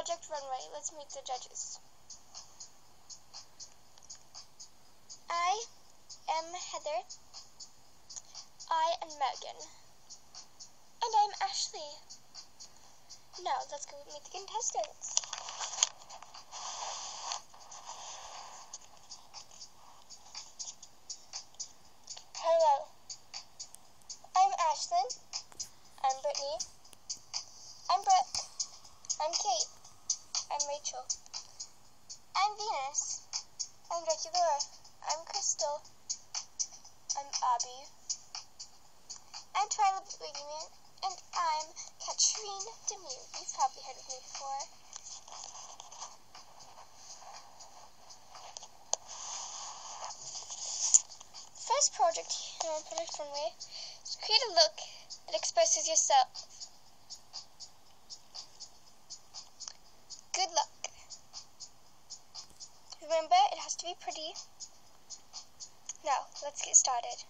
Project Runway. Let's meet the judges. I am Heather. I am Megan. And I'm Ashley. Now, let's go meet the contestants. Hello. I'm Ashlyn. I'm Brittany. I'm Brooke. I'm Kate. I'm Rachel. I'm Venus. I'm Dracula. I'm Crystal. I'm Abby. I'm Twyla Boogeyman. And I'm Katrine Demure. You've probably heard of me before. First project here on Project Runway is create a look that expresses yourself. Good luck. Remember, it has to be pretty. Now, let's get started.